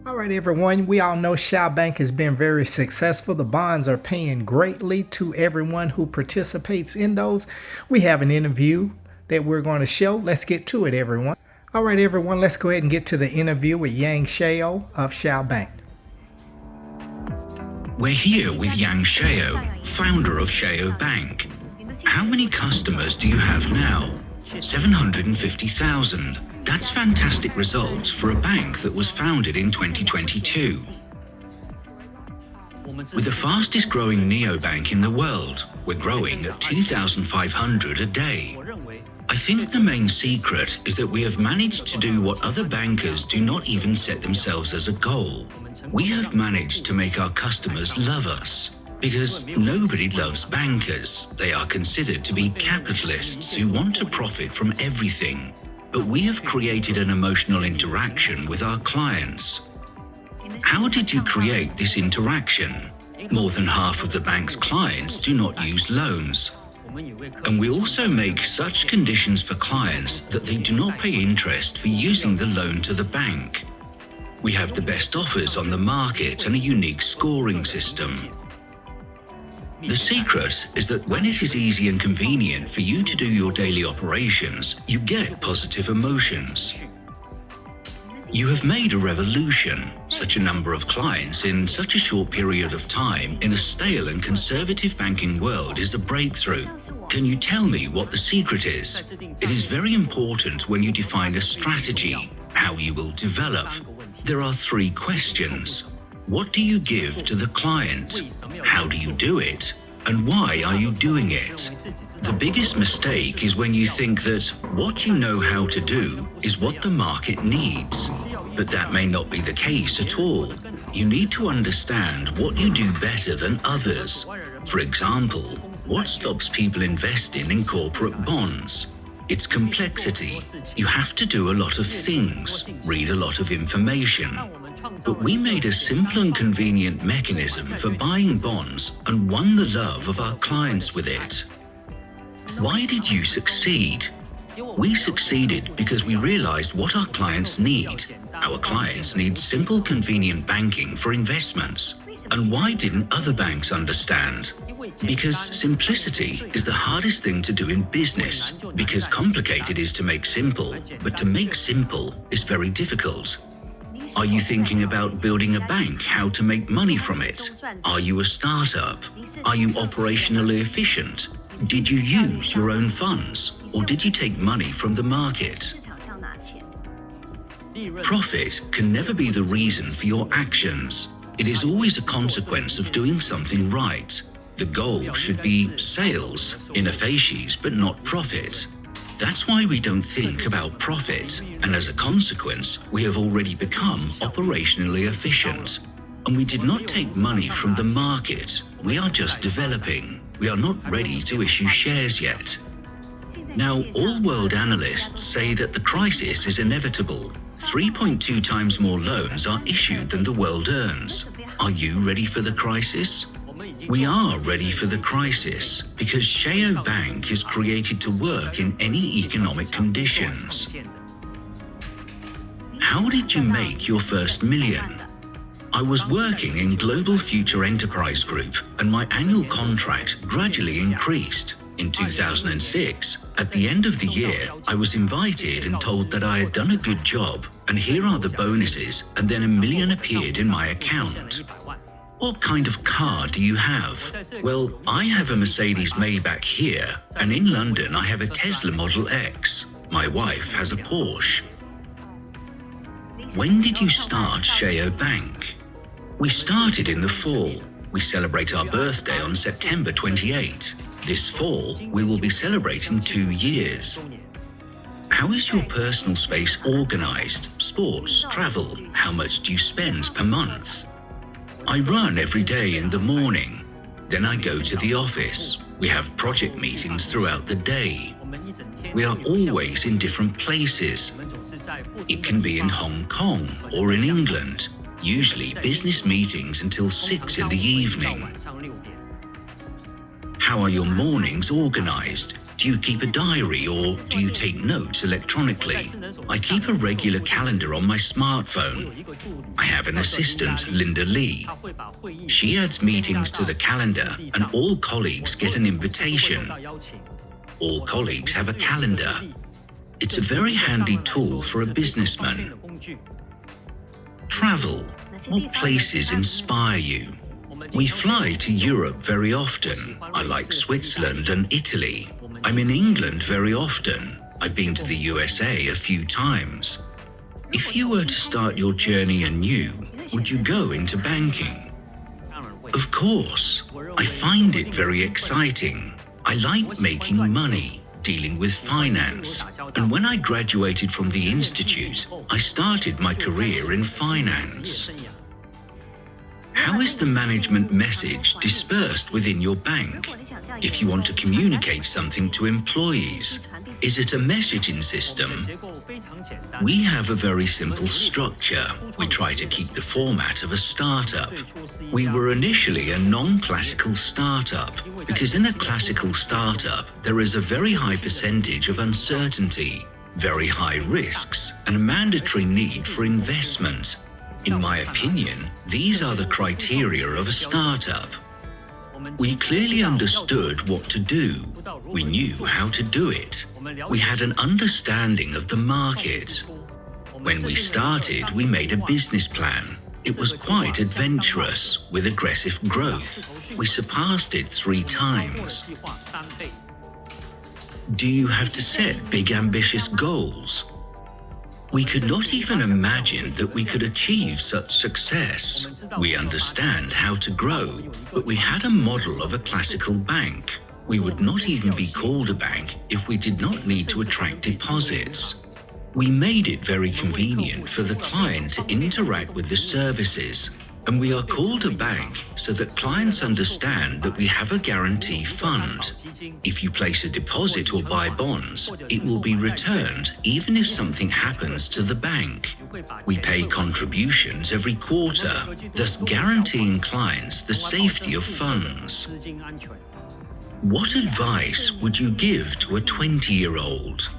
All right, everyone, we all know SHAOBANK has been very successful. The bonds are paying greatly to everyone who participates in those. We have an interview that we're going to show. Let's get to it, everyone. All right, everyone, let's go ahead and get to the interview with Shao of SHAOBANK. We're here with Shao, founder of SHAOBANK. How many customers do you have now? 750,000. That's fantastic results for a bank that was founded in 2022. We're the fastest growing neobank in the world. We're growing at 2,500 a day. I think the main secret is that we have managed to do what other bankers do not even set themselves as a goal. We have managed to make our customers love us. Because nobody loves bankers. They are considered to be capitalists who want to profit from everything. But we have created an emotional interaction with our clients. How did you create this interaction? More than half of the bank's clients do not use loans. And we also make such conditions for clients that they do not pay interest for using the loan to the bank. We have the best offers on the market and a unique scoring system. The secret is that when it is easy and convenient for you to do your daily operations, you get positive emotions. You have made a revolution. Such a number of clients in such a short period of time in a stale and conservative banking world is a breakthrough. Can you tell me what the secret is? It is very important when you define a strategy, how you will develop. There are 3 questions. What do you give to the client? How do you do it? And why are you doing it? The biggest mistake is when you think that what you know how to do is what the market needs. But that may not be the case at all. You need to understand what you do better than others. For example, what stops people investing in corporate bonds? It's complexity. You have to do a lot of things, read a lot of information. But we made a simple and convenient mechanism for buying bonds and won the love of our clients with it. Why did you succeed? We succeeded because we realized what our clients need. Our clients need simple, convenient banking for investments. And why didn't other banks understand? Because simplicity is the hardest thing to do in business. Because complicated is to make simple, but to make simple is very difficult. Are you thinking about building a bank, how to make money from it? Are you a startup? Are you operationally efficient? Did you use your own funds, or did you take money from the market? Profit can never be the reason for your actions. It is always a consequence of doing something right. The goal should be sales, in a facies, but not profit. That's why we don't think about profit, and as a consequence, we have already become operationally efficient. And we did not take money from the market. We are just developing. We are not ready to issue shares yet. Now, all world analysts say that the crisis is inevitable. 3.2 times more loans are issued than the world earns. Are you ready for the crisis? We are ready for the crisis because SHAOBANK is created to work in any economic conditions. How did you make your first million? I was working in Global Future Enterprise Group and my annual contract gradually increased. In 2006, at the end of the year, I was invited and told that I had done a good job and here are the bonuses, and then $1 million appeared in my account. What kind of car do you have? Well, I have a Mercedes Maybach here, and in London I have a Tesla Model X. My wife has a Porsche. When did you start SHAOBANK? We started in the fall. We celebrate our birthday on September 28. This fall, we will be celebrating 2 years. How is your personal space organized? Sports, travel? How much do you spend per month? I run every day in the morning. Then I go to the office. We have project meetings throughout the day. We are always in different places. It can be in Hong Kong or in England. Usually business meetings until 6 in the evening. How are your mornings organized? Do you keep a diary or do you take notes electronically? I keep a regular calendar on my smartphone. I have an assistant, Linda Lee. She adds meetings to the calendar and all colleagues get an invitation. All colleagues have a calendar. It's a very handy tool for a businessman. Travel. What places inspire you? We fly to Europe very often. I like Switzerland and Italy. I'm in England very often. I've been to the USA a few times. If you were to start your journey anew, would you go into banking? Of course. I find it very exciting. I like making money, dealing with finance. And when I graduated from the institute, I started my career in finance. How is the management message dispersed within your bank? If you want to communicate something to employees, is it a messaging system? We have a very simple structure. We try to keep the format of a startup. We were initially a non-classical startup because in a classical startup, there is a very high percentage of uncertainty, very high risks, and a mandatory need for investment. In my opinion, these are the criteria of a startup. We clearly understood what to do. We knew how to do it. We had an understanding of the market. When we started, we made a business plan. It was quite adventurous, with aggressive growth. We surpassed it 3 times. Do you have to set big ambitious goals? We could not even imagine that we could achieve such success. We understand how to grow, but we had a model of a classical bank. We would not even be called a bank if we did not need to attract deposits. We made it very convenient for the client to interact with the services, and we are called a bank so that clients understand that we have a guarantee fund. If you place a deposit or buy bonds, it will be returned even if something happens to the bank. We pay contributions every quarter, thus guaranteeing clients the safety of funds. What advice would you give to a 20-year-old?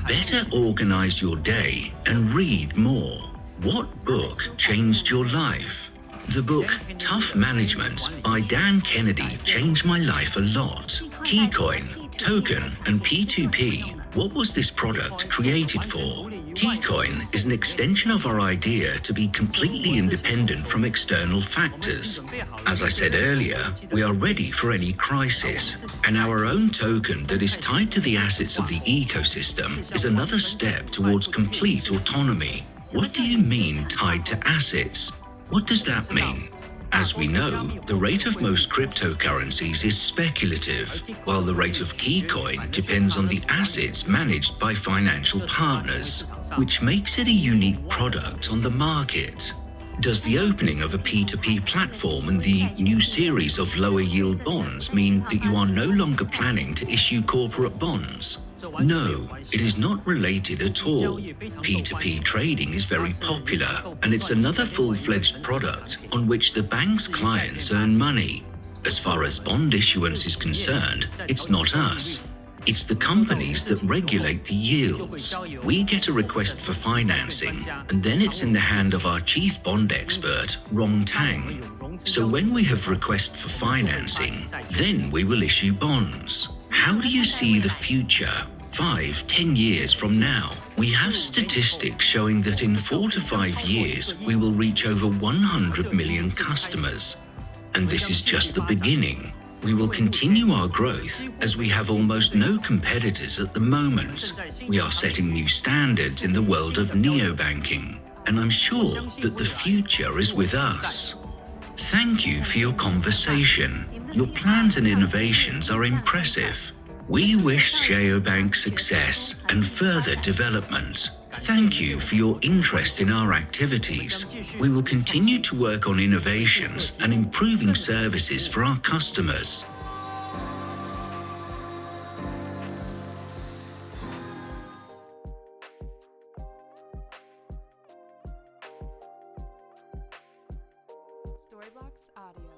Better organize your day and read more. What book changed your life? The book Tough Management by Dan Kennedy changed my life a lot. Keycoin, token, and P2P. What was this product created for? Keycoin is an extension of our idea to be completely independent from external factors. As I said earlier, we are ready for any crisis, and our own token that is tied to the assets of the ecosystem is another step towards complete autonomy. What do you mean tied to assets? What does that mean? As we know, the rate of most cryptocurrencies is speculative, while the rate of Keycoin depends on the assets managed by financial partners, which makes it a unique product on the market. Does the opening of a P2P platform and the new series of lower yield bonds mean that you are no longer planning to issue corporate bonds? No, it is not related at all. P2P trading is very popular, and it's another full-fledged product on which the bank's clients earn money. As far as bond issuance is concerned, it's not us. It's the companies that regulate the yields. We get a request for financing, and then it's in the hand of our chief bond expert, Rong Tang. So when we have request for financing, then we will issue bonds. How do you see the future? 5-10 years from now? We have statistics showing that in 4 to 5 years, we will reach over 100 million customers. And this is just the beginning. We will continue our growth as we have almost no competitors at the moment. We are setting new standards in the world of neobanking, and I'm sure that the future is with us. Thank you for your conversation. Your plans and innovations are impressive. We wish SHAOBANK success and further development. Thank you for your interest in our activities. We will continue to work on innovations and improving services for our customers. Storyblocks Audio.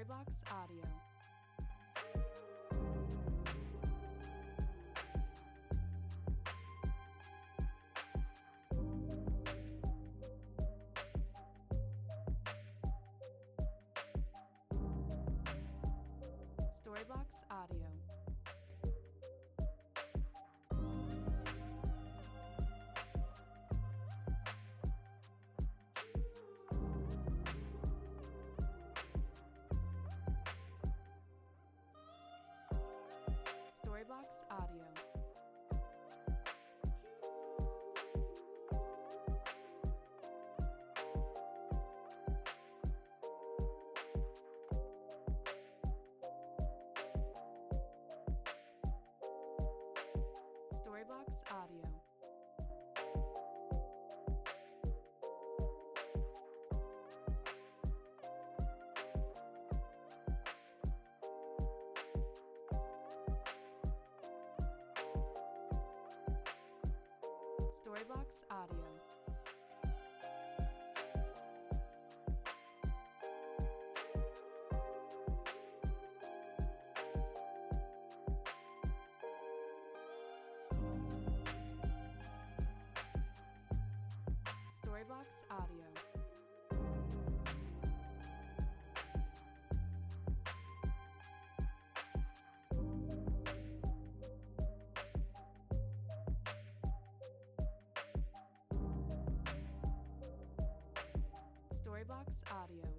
Storybox Audio. Storybox Audio. Storybox Audio. Storybox Audio. Storybox Audio. Storybox Audio. Storybox Audio.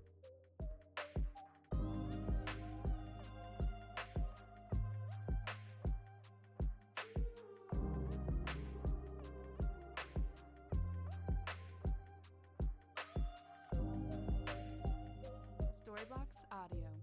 Storybox Audio.